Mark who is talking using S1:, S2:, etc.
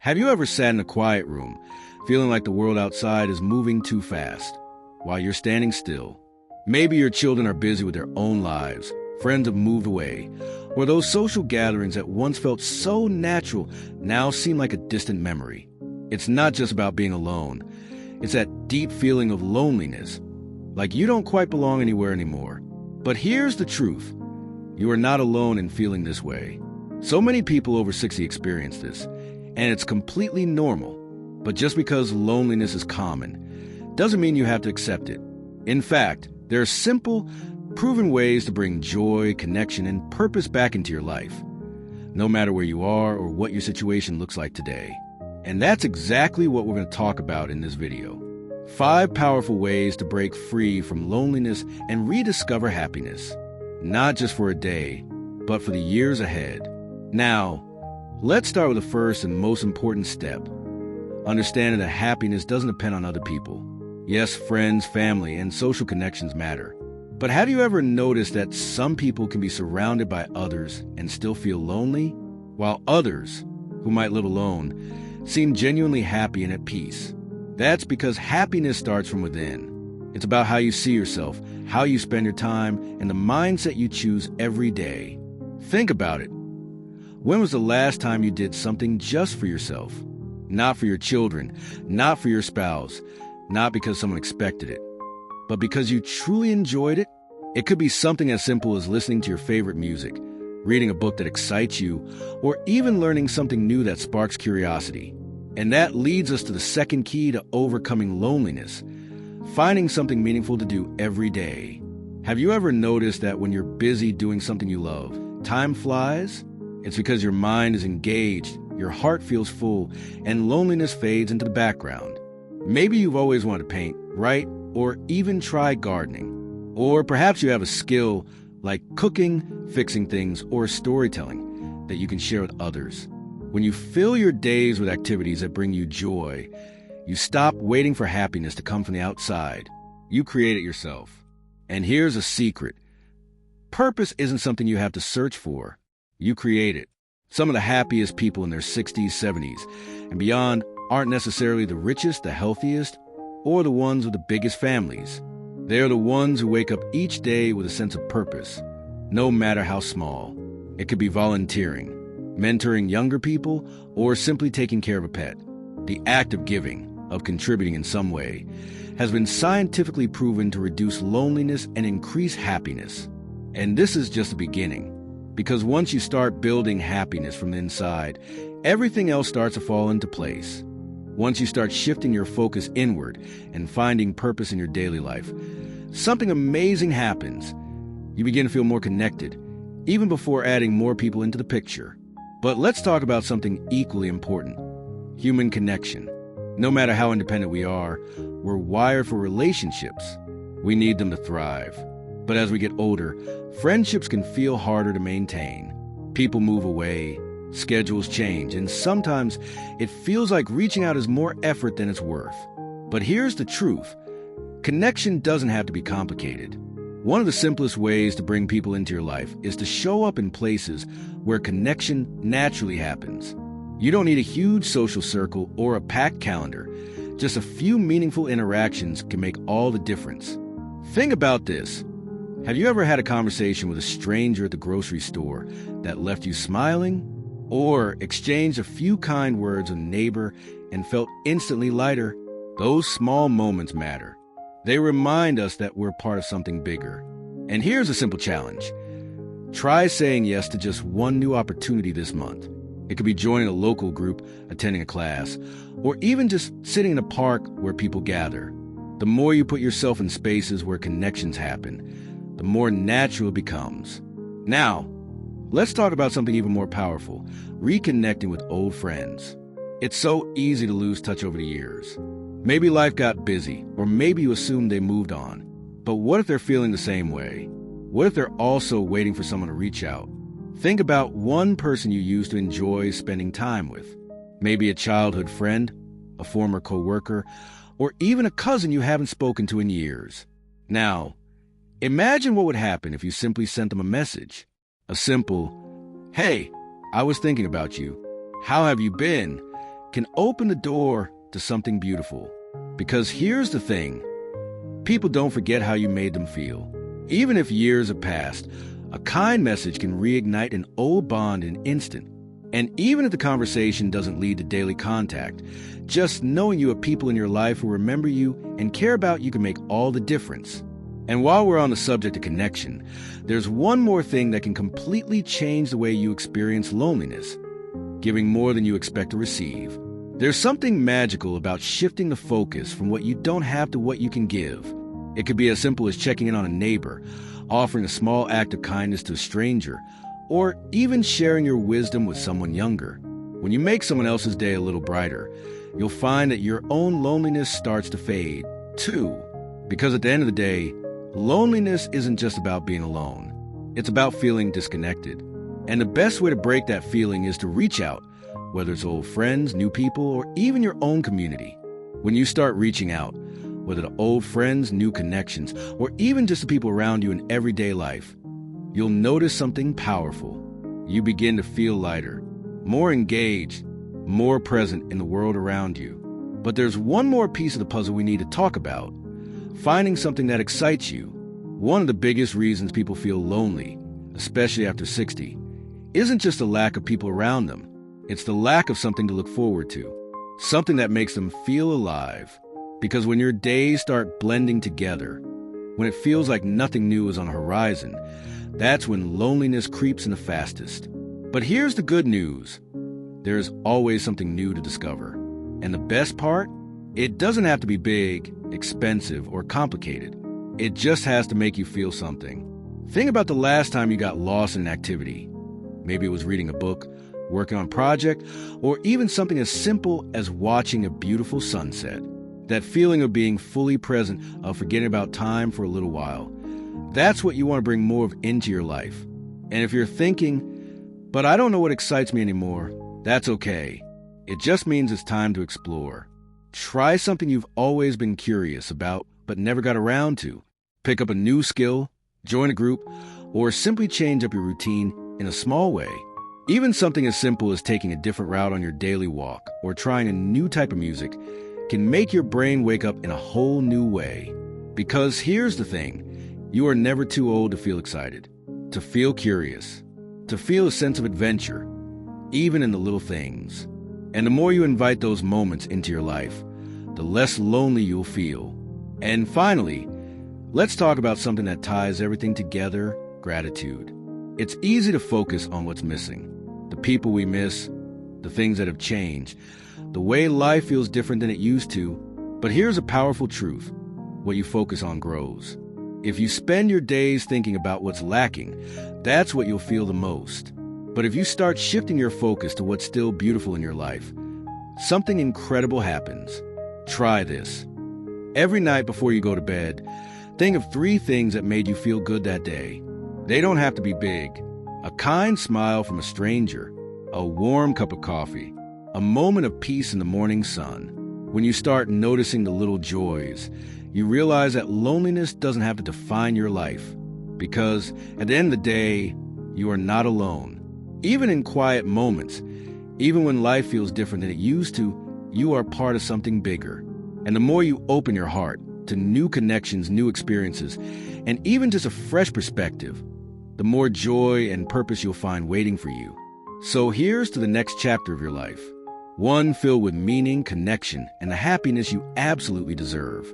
S1: Have you ever sat in a quiet room, feeling like the world outside is moving too fast, while you're standing still? Maybe your children are busy with their own lives, friends have moved away, or those social gatherings that once felt so natural now seem like a distant memory. It's not just about being alone. It's that deep feeling of loneliness, like you don't quite belong anywhere anymore. But here's the truth. You are not alone in feeling this way. So many people over 60 experience this, and it's completely normal. But just because loneliness is common doesn't mean you have to accept it. In fact, there are simple, proven ways to bring joy, connection, and purpose back into your life, no matter where you are or what your situation looks like today. And that's exactly what we're going to talk about in this video. 5 powerful ways to break free from loneliness and rediscover happiness, not just for a day, but for the years ahead. Now, let's start with the first and most important step. Understanding that happiness doesn't depend on other people. Yes, friends, family, and social connections matter. But have you ever noticed that some people can be surrounded by others and still feel lonely, while others, who might live alone, seem genuinely happy and at peace? That's because happiness starts from within. It's about how you see yourself, how you spend your time, and the mindset you choose every day. Think about it. When was the last time you did something just for yourself? Not for your children, not for your spouse, not because someone expected it, but because you truly enjoyed it. It could be something as simple as listening to your favorite music, reading a book that excites you, or even learning something new that sparks curiosity. And that leads us to the second key to overcoming loneliness: finding something meaningful to do every day. Have you ever noticed that when you're busy doing something you love, time flies? It's because your mind is engaged, your heart feels full, and loneliness fades into the background. Maybe you've always wanted to paint, write, or even try gardening. Or perhaps you have a skill like cooking, fixing things, or storytelling that you can share with others. When you fill your days with activities that bring you joy, you stop waiting for happiness to come from the outside. You create it yourself. And here's a secret. Purpose isn't something you have to search for. You create it. Some of the happiest people in their 60s, 70s, and beyond aren't necessarily the richest, the healthiest, or the ones with the biggest families. They're the ones who wake up each day with a sense of purpose, no matter how small. It could be volunteering, mentoring younger people, or simply taking care of a pet. The act of giving, of contributing in some way, has been scientifically proven to reduce loneliness and increase happiness. And this is just the beginning, because once you start building happiness from the inside, everything else starts to fall into place. Once you start shifting your focus inward and finding purpose in your daily life, something amazing happens. You begin to feel more connected, even before adding more people into the picture. But let's talk about something equally important: human connection. No matter how independent we are, we're wired for relationships. We need them to thrive. But as we get older, friendships can feel harder to maintain. People move away, schedules change, and sometimes it feels like reaching out is more effort than it's worth. But here's the truth. Connection doesn't have to be complicated. One of the simplest ways to bring people into your life is to show up in places where connection naturally happens. You don't need a huge social circle or a packed calendar. Just a few meaningful interactions can make all the difference. Think about this. Have you ever had a conversation with a stranger at the grocery store that left you smiling? Or exchanged a few kind words with a neighbor and felt instantly lighter? Those small moments matter. They remind us that we're part of something bigger. And here's a simple challenge. Try saying yes to just one new opportunity this month. It could be joining a local group, attending a class, or even just sitting in a park where people gather. The more you put yourself in spaces where connections happen, the more natural it becomes. Now, let's talk about something even more powerful: reconnecting with old friends. It's so easy to lose touch over the years. Maybe life got busy, or maybe you assumed they moved on. But what if they're feeling the same way? What if they're also waiting for someone to reach out? Think about one person you used to enjoy spending time with. Maybe a childhood friend, a former coworker, or even a cousin you haven't spoken to in years. Now, imagine what would happen if you simply sent them a message. A simple, "Hey, I was thinking about you. How have you been?" can open the door to something beautiful. Because here's the thing, people don't forget how you made them feel. Even if years have passed, a kind message can reignite an old bond in an instant. And even if the conversation doesn't lead to daily contact, just knowing you have people in your life who remember you and care about you can make all the difference. And while we're on the subject of connection, there's one more thing that can completely change the way you experience loneliness: giving more than you expect to receive. There's something magical about shifting the focus from what you don't have to what you can give. It could be as simple as checking in on a neighbor, offering a small act of kindness to a stranger, or even sharing your wisdom with someone younger. When you make someone else's day a little brighter, you'll find that your own loneliness starts to fade, too. Because at the end of the day, loneliness isn't just about being alone. It's about feeling disconnected. And the best way to break that feeling is to reach out, whether it's old friends, new people, or even your own community. When you start reaching out, whether to old friends, new connections, or even just the people around you in everyday life, you'll notice something powerful. You begin to feel lighter, more engaged, more present in the world around you. But there's one more piece of the puzzle we need to talk about: finding something that excites you. One of the biggest reasons people feel lonely, especially after 60, isn't just the lack of people around them. It's the lack of something to look forward to, something that makes them feel alive. Because when your days start blending together, when it feels like nothing new is on the horizon, that's when loneliness creeps in the fastest. But here's the good news: there is always something new to discover. And the best part? It doesn't have to be big, expensive, or complicated. It just has to make you feel something. Think about the last time you got lost in an activity. Maybe it was reading a book, working on a project, or even something as simple as watching a beautiful sunset. That feeling of being fully present, of forgetting about time for a little while. That's what you want to bring more of into your life. And if you're thinking, but I don't know what excites me anymore, that's okay. It just means it's time to explore. Try something you've always been curious about but never got around to. Pick up a new skill, join a group, or simply change up your routine in a small way. Even something as simple as taking a different route on your daily walk or trying a new type of music can make your brain wake up in a whole new way. Because here's the thing, you are never too old to feel excited, to feel curious, to feel a sense of adventure, even in the little things. And the more you invite those moments into your life, the less lonely you'll feel. And finally, let's talk about something that ties everything together: gratitude. It's easy to focus on what's missing, the people we miss, the things that have changed, the way life feels different than it used to. But here's a powerful truth: what you focus on grows. If you spend your days thinking about what's lacking, that's what you'll feel the most. But if you start shifting your focus to what's still beautiful in your life, something incredible happens. Try this. Every night before you go to bed, think of 3 things that made you feel good that day. They don't have to be big. A kind smile from a stranger, a warm cup of coffee, a moment of peace in the morning sun. When you start noticing the little joys, you realize that loneliness doesn't have to define your life. Because at the end of the day, you are not alone. Even in quiet moments, even when life feels different than it used to, you are part of something bigger. And the more you open your heart to new connections, new experiences, and even just a fresh perspective, the more joy and purpose you'll find waiting for you. So here's to the next chapter of your life. One filled with meaning, connection, and the happiness you absolutely deserve.